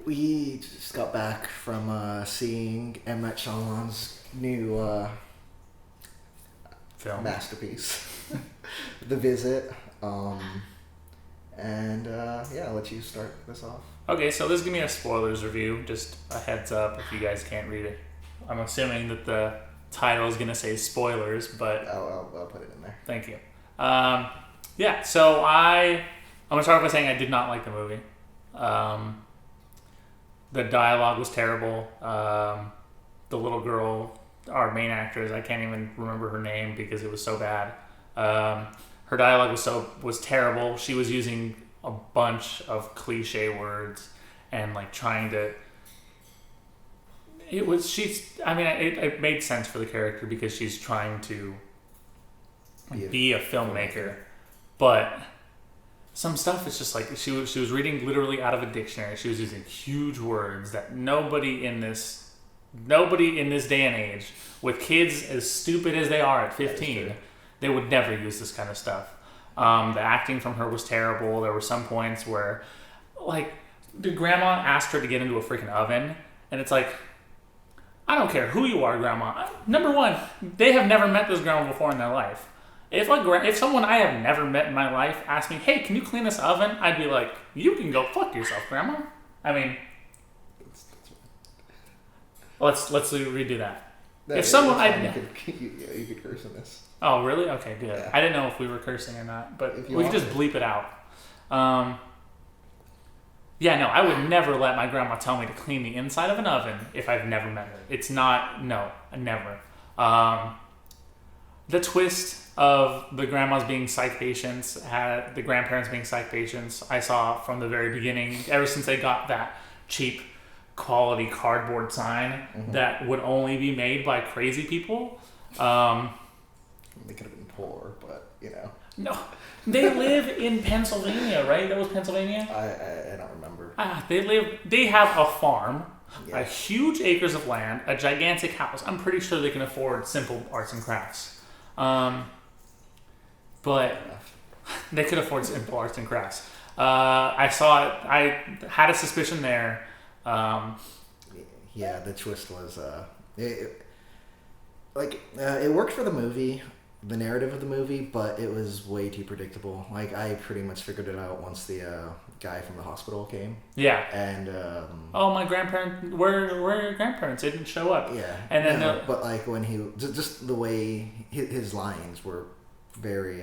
We just got back from seeing M. Night Shyamalan's new Film. masterpiece, The Visit. And I'll let you start this off. Okay, so this is going to be a spoilers review. Just a heads up if you guys can't read it. I'm assuming that the title is going to say spoilers, but... I'll put it in there. Thank you. So I'm going to start by saying I did not like the movie. The dialogue was terrible. The little girl, our main actress, I can't even remember her name because it was so bad. Her dialogue was terrible. She was using a bunch of cliche words and like trying to. It made sense for the character because she's trying to be a filmmaker, but some stuff is just like she was reading literally out of a dictionary. She was using huge words that nobody in this day and age, with kids as stupid as they are at 15, they would never use this kind of stuff. The acting from her was terrible. There were some points where, like, the grandma asked her to get into a freaking oven, and it's like, I don't care who you are, grandma. Number one, they have never met this grandma before in their life. If someone I have never met in my life asked me, hey, can you clean this oven? I'd be like, you can go fuck yourself, grandma. I mean, let's redo that. No, if someone you could curse in this. Oh, really? Okay, good. Yeah. I didn't know if we were cursing or not, but we could just bleep it out. I would never let my grandma tell me to clean the inside of an oven if I've never met her. It's not, no, never. The twist of the grandmas being psych patients, the grandparents being psych patients, I saw from the very beginning, ever since they got that cheap quality cardboard sign that would only be made by crazy people. They could have been poor, but No, they live in Pennsylvania, right? That was Pennsylvania? I don't remember. They have a farm, a huge acres of land, a gigantic house. I'm pretty sure they can afford simple arts and crafts. But they could afford simple arts and crafts. I saw it. I had a suspicion there. The twist was it worked for the movie, the narrative of the movie, but it was way too predictable. Like, I pretty much figured it out once the guy from the hospital came. Yeah. And my grandparents, where are your grandparents? They didn't show up. Yeah. And then but like when he just the way his lines were very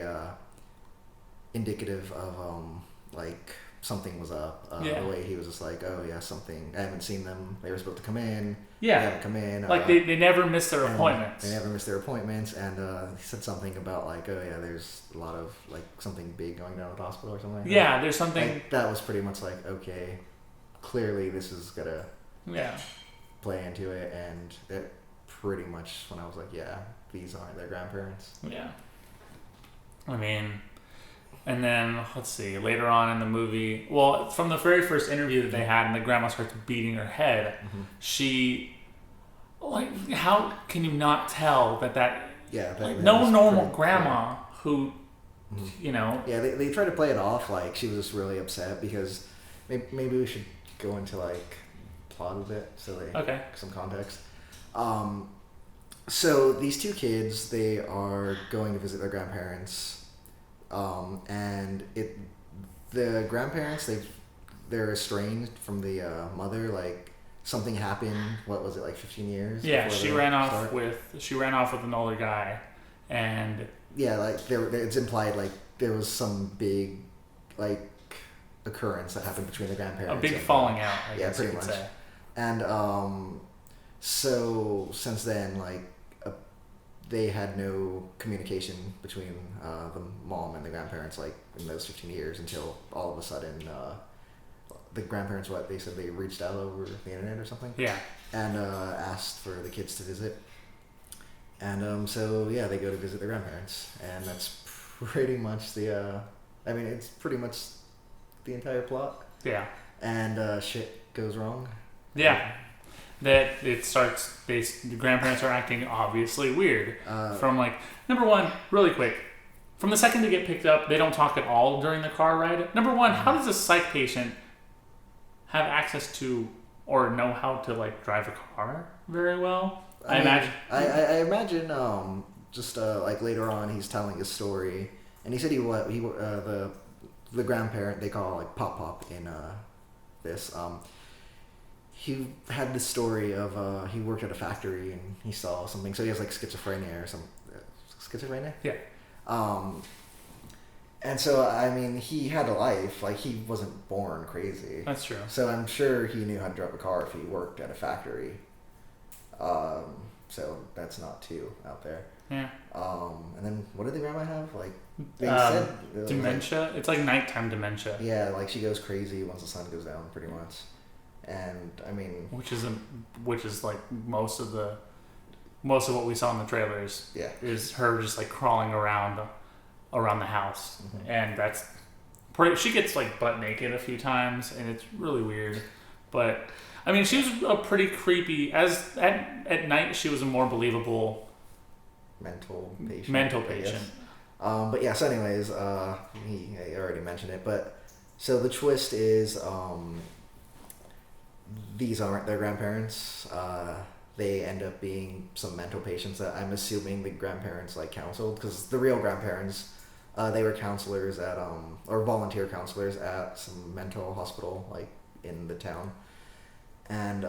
indicative of like something was up. The way he was just like, oh yeah, something, I haven't seen them. They were supposed to come in. Yeah. They haven't come in. Like they never missed their appointments. They never missed their appointments, and he said something about like, oh yeah, there's a lot of like something big going down at the hospital or something like that. Yeah, there's something. Like, that was pretty much like, okay, clearly this is gonna play into it, and it pretty much when I was like, yeah, these aren't their grandparents. Yeah. I mean, and then let's see, later on in the movie, well, from the very first interview that they had, and the grandma starts beating her head, she, like, how can you not tell that no normal grandma who, Yeah, they tried to play it off like she was just really upset because maybe we should go into like plot a bit some context. So these two kids, they are going to visit their grandparents. And the grandparents, they're estranged from the mother. Like, something happened. What was it, like 15 years? Yeah, she ran off with an older guy, and like it's implied like there was some big like occurrence that happened between the grandparents. A big falling out. I guess pretty much. Say. And so since then, like, they had no communication between the mom and the grandparents, like, in those 15 years until all of a sudden the grandparents, they said they reached out over the internet or something? Yeah. And asked for the kids to visit. And they go to visit their grandparents. And that's pretty much it's pretty much the entire plot. Yeah. And shit goes wrong. Yeah. That it starts, the grandparents are acting obviously weird. From like, number one, really quick, from the second they get picked up, they don't talk at all during the car ride. Number one, how does a psych patient have access to or know how to like drive a car very well. I imagine just like later on he's telling his story, and he said the grandparent they call like Pop in this he had this story of he worked at a factory and he saw something, so he has like schizophrenia or some schizophrenia. Yeah. And so I mean he had a life, like he wasn't born crazy. That's true. So I'm sure he knew how to drive a car if he worked at a factory. So that's not too out there. Yeah. And then what did the grandma have? Like they said it dementia. It's like nighttime dementia. Yeah, like she goes crazy once the sun goes down, pretty much. And I mean, which is like most of what we saw in the trailers. Yeah. Is her just like crawling around the house, and that's pretty. She gets like butt naked a few times, and it's really weird. But I mean, she was a pretty creepy. At night, she was a more believable mental patient. But yeah. So anyways, I already mentioned it, but so the twist is these aren't their grandparents. They end up being some mental patients that I'm assuming the grandparents like counseled, because the real grandparents, they were counselors at or volunteer counselors at some mental hospital like in the town, and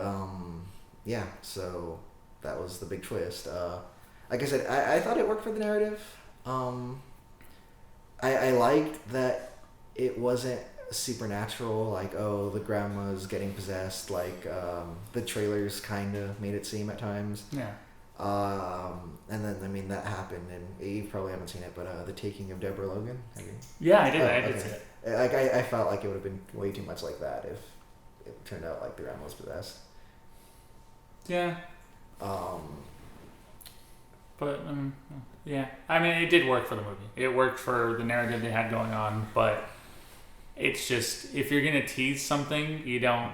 yeah, so that was the big twist. Like I said, I thought it worked for the narrative. I liked that it wasn't supernatural, like, oh, the grandma's getting possessed, like the trailers kind of made it seem at times. Yeah. And then I mean that happened, and you probably haven't seen it, but the Taking of Deborah Logan. Yeah, I did. I did see it. Like I felt like it would have been way too much like that if it turned out like the grandma was possessed. Yeah. But yeah, I mean, it did work for the movie. It worked for the narrative they had going on, but it's just, if you're gonna tease something, you don't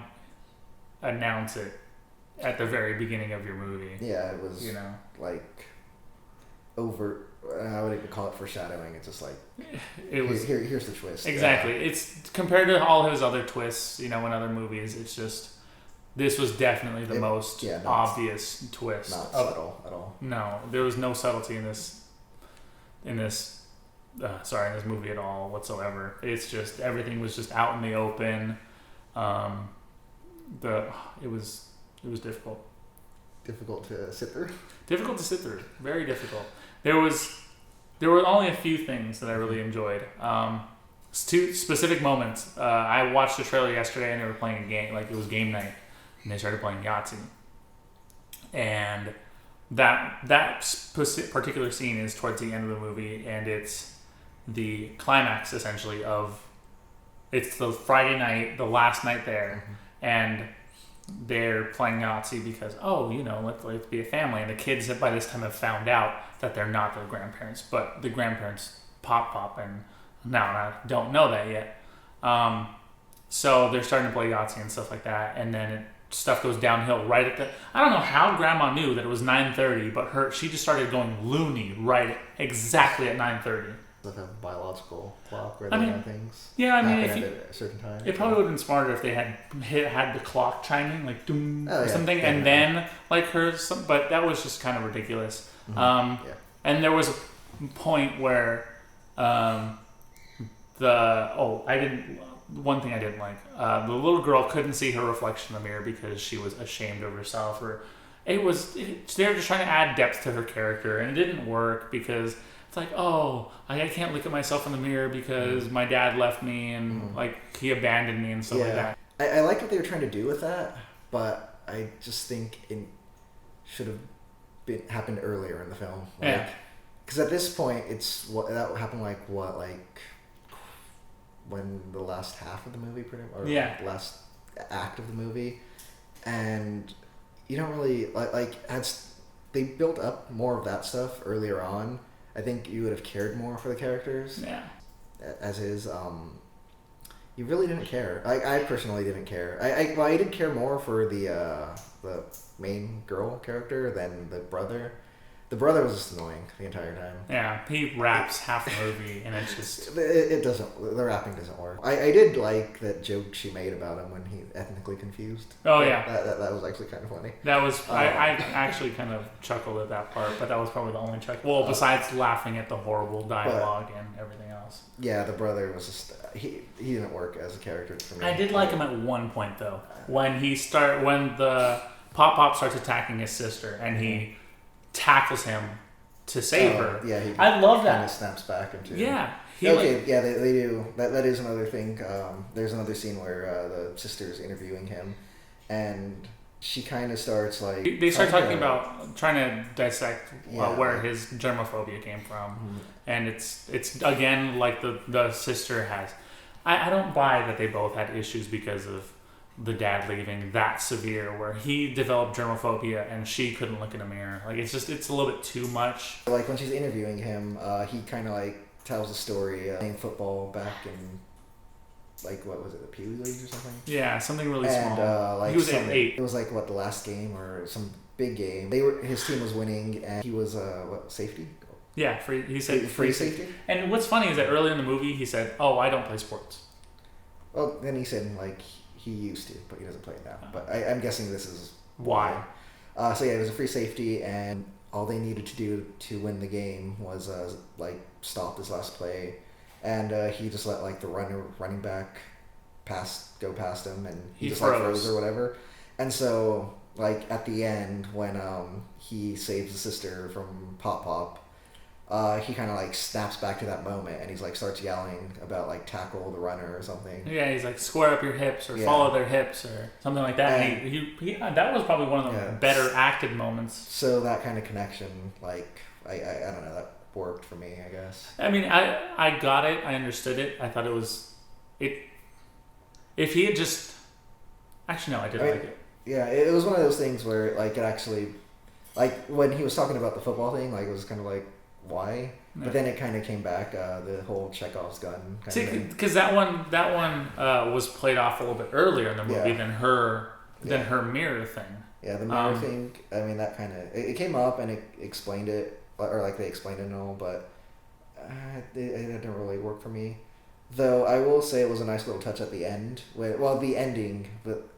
announce it at the very beginning of your movie. Yeah, it was, like over. I wouldn't even call it foreshadowing. It's just like it was. Here's the twist. Exactly. It's compared to all his other twists, in other movies. It's just, this was definitely the most obvious twist. Not subtle at all. No, there was no subtlety in this movie at all whatsoever. It's just, everything was just out in the open. It was difficult. Difficult to sit through. Difficult to sit through. Very difficult. There were only a few things that I really enjoyed. Two specific moments. I watched the trailer yesterday, and they were playing a game. Like, it was game night, and they started playing Yahtzee. And that particular scene is towards the end of the movie, and it's the climax essentially of, it's the Friday night, the last night there, and they're playing Yahtzee because, let's be a family, and the kids by this time have found out that they're not their grandparents, but the grandparents pop, and now I don't know that yet. So they're starting to play Yahtzee and stuff like that, and then stuff goes downhill right at the. I don't know how Grandma knew that it was 9:30, but she just started going loony exactly at 9:30. Like a biological clock rather than things. Yeah, I mean, at a certain time. It probably would have been smarter if they had the clock chiming like doom or something, and then like but that was just kind of ridiculous. Mm-hmm. And there was a point where one thing I didn't like, the little girl couldn't see her reflection in the mirror because she was ashamed of herself, or they were just trying to add depth to her character, and it didn't work because it's like, I can't look at myself in the mirror because my dad left me and like he abandoned me and stuff like that. I liked what they were trying to do with that, but I just think it should have happened earlier in the film. Because at this point, that happened when the last half of the movie, the last act of the movie, and you don't really they built up more of that stuff earlier on. I think you would have cared more for the characters. Yeah. As is, you really didn't care. I personally didn't care. I did care more for the main girl character than the brother. The brother was just annoying the entire time. Yeah, he raps half the movie, and it's just... It doesn't... The rapping doesn't work. I did like that joke she made about him when he ethnically confused. Oh, yeah. That was actually kind of funny. That was... I actually kind of chuckled at that part, but that was probably the only chuckle. Well, besides laughing at the horrible dialogue and everything else. Yeah, the brother was just... He didn't work as a character for me. I did like him at one point, though. When the Pop starts attacking his sister, and he tackles him to save her. Yeah, I love that. Kind of snaps back into. Yeah. They do. That is another thing. There's another scene where the sister's interviewing him, and she kind of starts like... They start talking about trying to dissect where his germophobia came from, and it's again like the sister has. I don't buy that they both had issues because of the dad leaving that severe, where he developed germophobia and she couldn't look in a mirror. Like, it's a little bit too much. Like, when she's interviewing him, he kind of like tells a story playing football back in, like, what was it, the Pee Wee Leagues or something? Yeah, something really small. Like, he was 8. It was like the last game or some big game. His team was winning, and he was safety. Yeah, free. He said free safety. And what's funny is that early in the movie he said, "Oh, I don't play sports." Well, then he said like he used to, but he doesn't play it now. But I'm guessing this is why. So yeah, it was a free safety, and all they needed to do to win the game was like stop this last play, and he just let like the running back go past him, and he just like froze or whatever. And so like at the end when he saves the sister from Pop. He kind of like snaps back to that moment, and he's like starts yelling about like tackle the runner or something. Yeah, he's like square up your hips or follow their hips or something like that. And he that was probably one of the better acted moments. So that kind of connection, like I don't know, that worked for me, I guess. I mean, I got it, I understood it. I thought it was it. If he had just actually no, I did like it. Yeah, it was one of those things where like it actually, like when he was talking about the football thing, like it was kind of like. Why? No. But then it kind of came back, the whole Chekhov's gun. See, because that one was played off a little bit earlier in the movie than her mirror thing. Yeah, the mirror thing. I mean, that kind of it came up and it explained it, or like they explained it and all, but it didn't really work for me. Though I will say it was a nice little touch at the end. The ending, but.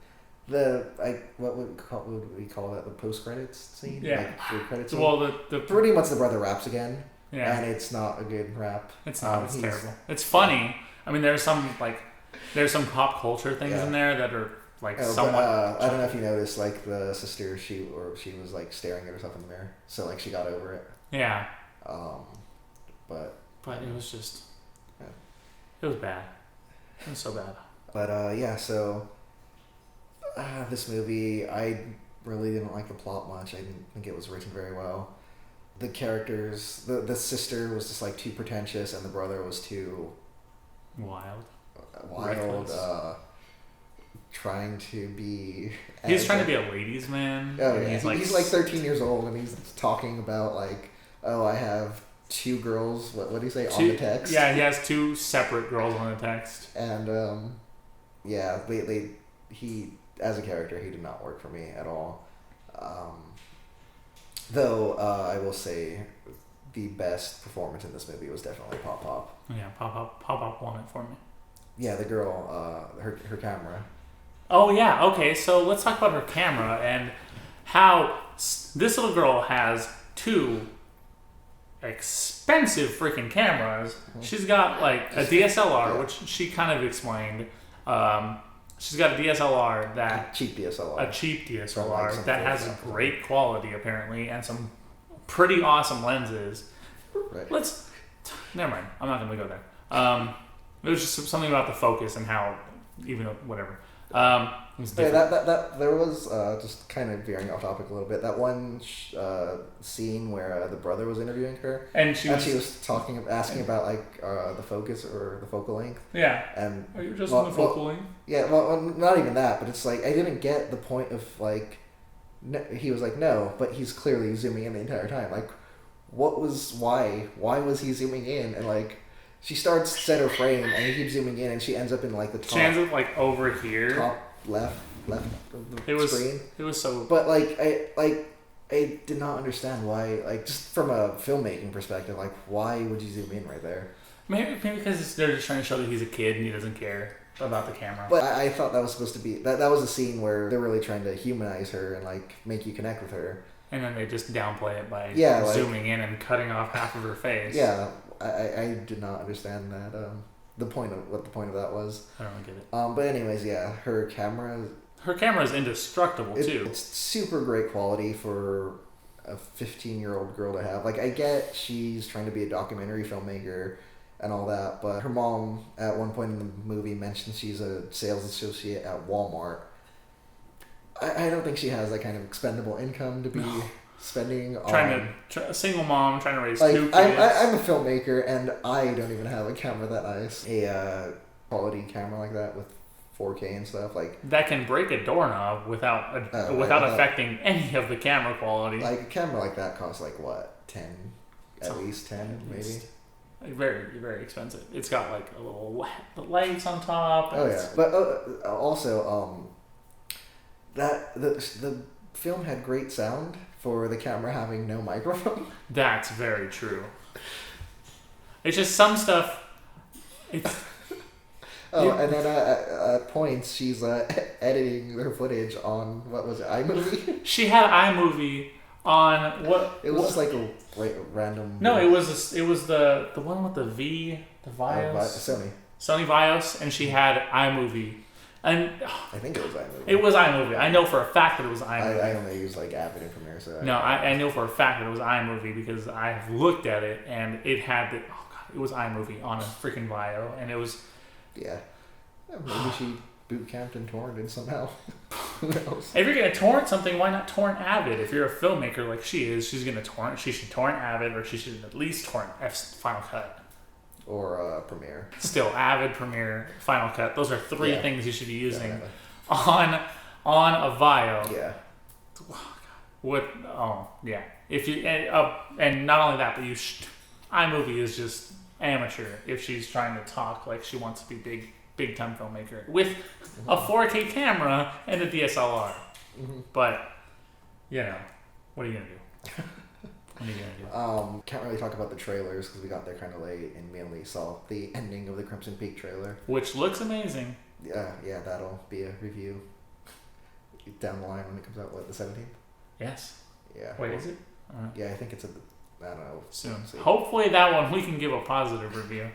What would we call that? The post credits scene? Yeah. Like the credits scene? Well, pretty much the brother raps again. Yeah. And it's not a good rap. It's not. It's terrible. It's funny. I mean, there's some pop culture things in there that are like somewhat. I don't know if you noticed, like the sister, she was like staring at herself in the mirror, so like she got over it. Yeah. But it was just. Yeah. It was bad. It was so bad. But so. This movie, I really didn't like the plot much. I didn't think it was written very well. The characters, the sister was just like too pretentious, and the brother was too wild, trying to be. He's trying to be a ladies' man. Oh yeah, he's like 13 years old, and he's talking about like, oh, I have 2 girls. What do you say on the text? Yeah, he has 2 separate girls on the text. And he. As a character, he did not work for me at all. Though I will say the best performance in this movie was definitely Pop. Yeah, Pop won it for me. Yeah, the girl, her camera. Oh yeah, okay, so let's talk about her camera and how this little girl has 2 expensive freaking cameras. Mm-hmm. She's got like a DSLR, which she kind of explained. She's got a DSLR a cheap DSLR that has great quality apparently and some pretty awesome lenses. Right. Never mind. I'm not going to go there. It was just something about the focus and how whatever. That there was just kind of veering off topic a little bit. That one scene where the brother was interviewing her, and she was asking about like the focus or the focal length. Yeah. And are you just on the focal length? Yeah. Well, not even that, but it's like I didn't get the point of like. No, he was like no, but he's clearly zooming in the entire time. Like, why was he zooming in and like. She starts center frame and he keeps zooming in and she ends up in like the top. She ends up like over here. Top left of the screen. It was so. But like I did not understand why, like, just from a filmmaking perspective, like, why would you zoom in right there? Maybe because they're just trying to show that he's a kid and he doesn't care about the camera. But I thought that was supposed to be, that was a scene where they're really trying to humanize her and, like, make you connect with her. And then they just downplay it by like, zooming in and cutting off half of her face. Yeah, I did not understand that, what the point of that was. I don't get it. But anyways, yeah, her camera is indestructible too. It's super great quality for a 15-year-old girl to have. Like, I get she's trying to be a documentary filmmaker and all that, but her mom at one point in the movie mentioned she's a sales associate at Walmart. I don't think she has that kind of expendable income to be spending on... A single mom trying to raise like, 2 kids. I'm a filmmaker, and I don't even have a camera that nice. A quality camera like that with 4K and stuff, like... That can break a doorknob without affecting any of the camera quality. Like, a camera like that costs, like, what? 10? At least 10, maybe? Very, very expensive. It's got, like, a little lights on top. Oh, yeah. But also, the film had great sound for the camera having no microphone. That's very true. It's just some stuff... And then at points, she's editing her footage on, what was it, iMovie? She had iMovie on what... It was just like a random... No, it was the one with the Vios. Sony Vios, and she had iMovie. And I think it was iMovie. It was iMovie. I know for a fact that it was iMovie. I only use like Avid and Premiere, so... I know for a fact that it was iMovie because I have looked at it, and it had it was iMovie on a freaking Vio, and it was... Yeah. Maybe she boot camped and torrented somehow. Who knows? If you're gonna torrent something, why not torrent Avid? If you're a filmmaker like she is, she's gonna torrent. She should torrent Avid, or she should at least torrent Final Cut. Or Premiere. Still, Avid, Premiere, Final Cut. Those are 3 things you should be using definitely. on a Vio. Yeah. Yeah. If you and not only that, but iMovie is just amateur if she's trying to talk like she wants to be big time filmmaker with a 4K camera and a DSLR. Mm-hmm. But what are you gonna do? What are you gonna do? Can't really talk about the trailers because we got there kind of late and we only saw the ending of the Crimson Peak trailer, which looks amazing. Yeah, that'll be a review down the line when it comes out. What, the 17th? Yes. Yeah. Wait, is it? Yeah, I think it's I don't know. Soon. Hopefully that one we can give a positive review.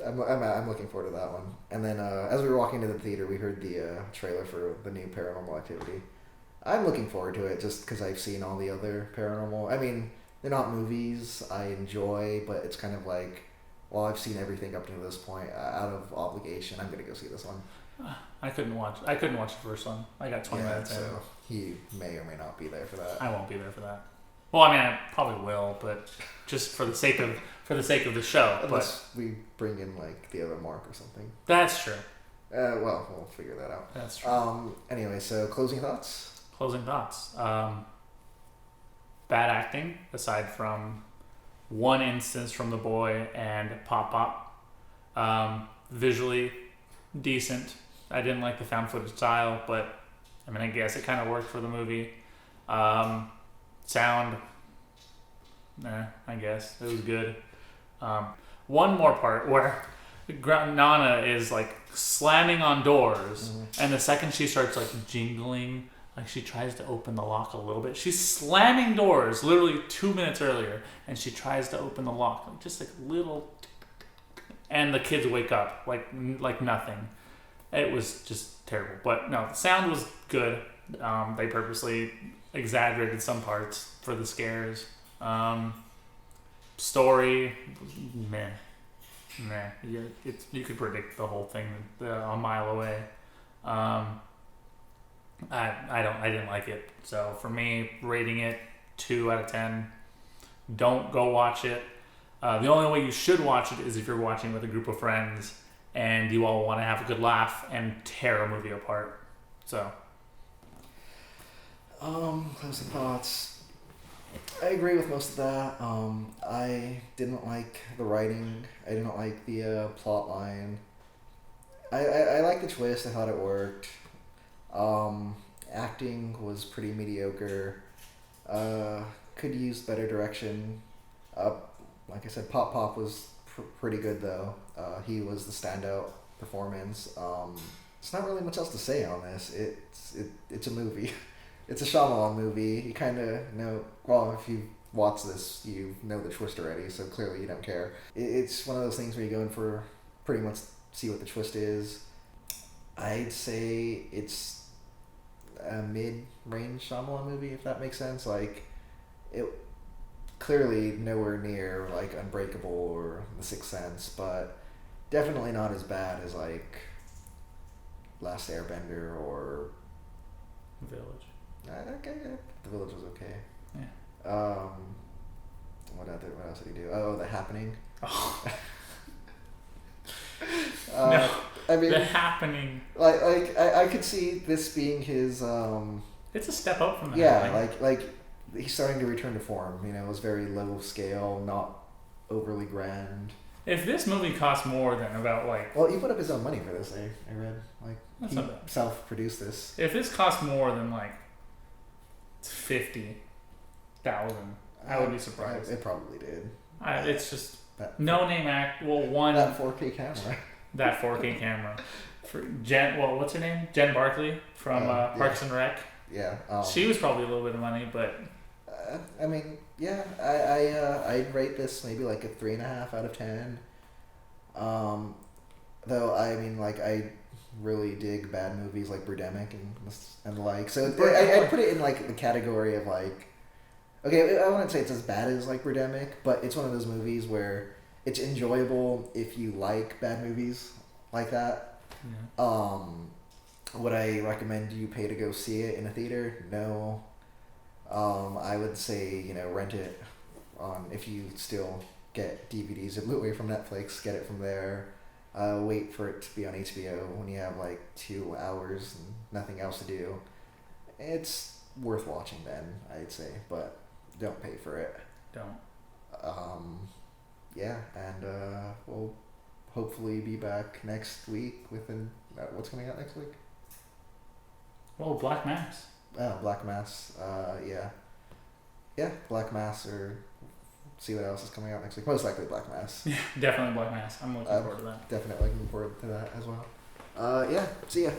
I'm looking forward to that one. And then as we were walking to the theater, we heard the trailer for the new Paranormal Activity. I'm looking forward to it just because I've seen all the other paranormal. I mean, they're not movies I enjoy, but it's kind of like, well, I've seen everything up to this point. Out of obligation, I'm gonna go see this one. I couldn't watch the first one. I got 20 minutes in. So he may or may not be there for that. I won't be there for that. Well, I mean, I probably will, but just for the sake of the show. Unless we bring in like the other Mark or something. That's true. Well, we'll figure that out. That's true. Anyway, so closing thoughts. Bad acting, aside from one instance from the boy and Pop. Visually decent. I didn't like the found footage style, but I mean, I guess it kind of worked for the movie. Sound, I guess it was good. One more part where Nana is like slamming on doors, and the second she starts like jingling, like she tries to open the lock a little bit. She's slamming doors literally 2 minutes earlier, and she tries to open the lock, like just like little, and the kids wake up like nothing. It was just terrible. But no, the sound was good. They purposely exaggerated some parts for the scares. Story, meh. You could predict the whole thing a mile away. I didn't like it. So for me, rating it 2 out of 10. Don't go watch it. The only way you should watch it is if you're watching with a group of friends and you all want to have a good laugh and tear a movie apart. So. Closing thoughts. I agree with most of that. I didn't like the writing. I didn't like the plot line. I liked the twist. I thought it worked. Acting was pretty mediocre. Could use better direction. Uh, like I said, Pop Pop was pretty good though. He was the standout performance. There's not really much else to say on this. It's a movie. It's a Shyamalan movie. You kind of know. Well, if you watch this, you know the twist already. So clearly you don't care. It's one of those things where you go in for pretty much see what the twist is. I'd say it's a mid-range Shyamalan movie, if that makes sense. Like, it clearly nowhere near like Unbreakable or The Sixth Sense, but definitely not as bad as like Last Airbender or Village. Okay, The Village was okay. Yeah. What else did he do? Oh, The Happening. Oh. No, I mean, The Happening. Like I could see this being his. It's a step up from that. Yeah, like he's starting to return to form. You know, it was very low scale, not overly grand. If this movie cost more than about like... Well, he put up his own money for this, I read. Like, That's he not bad. self-produced this. If this cost more than like 50,000, I would be surprised. It probably did. It's just That, no name act. Well, one that 4K camera. that 4K camera. For Jen, well, what's her name? Jen Barkley from Parks and Rec. Yeah. She was probably a little bit of money, but I mean, yeah, I'd rate this maybe like a 3.5 out of 10. Though I mean, like, I really dig bad movies like Birdemic and the like. So I'd put it in like the category of like, okay, I wouldn't say it's as bad as like Birdemic, but it's one of those movies where it's enjoyable if you like bad movies like that. yeah. Would I recommend you pay to go see it in a theater? No. I would say, you know, rent it on, if you still get DVDs or Blu-ray from Netflix, get it from there. Wait for it to be on HBO when you have like 2 hours and nothing else to do. It's worth watching then, I'd say, but don't pay for it. Don't. Yeah, and we'll hopefully be back next week with what's coming out next week? Well, Black Mass. Black Mass. Yeah, Black Mass, or see what else is coming out next week. Most likely Black Mass. Yeah, definitely Black Mass. I'm looking forward to that. Definitely looking forward to that as well. Yeah, see ya.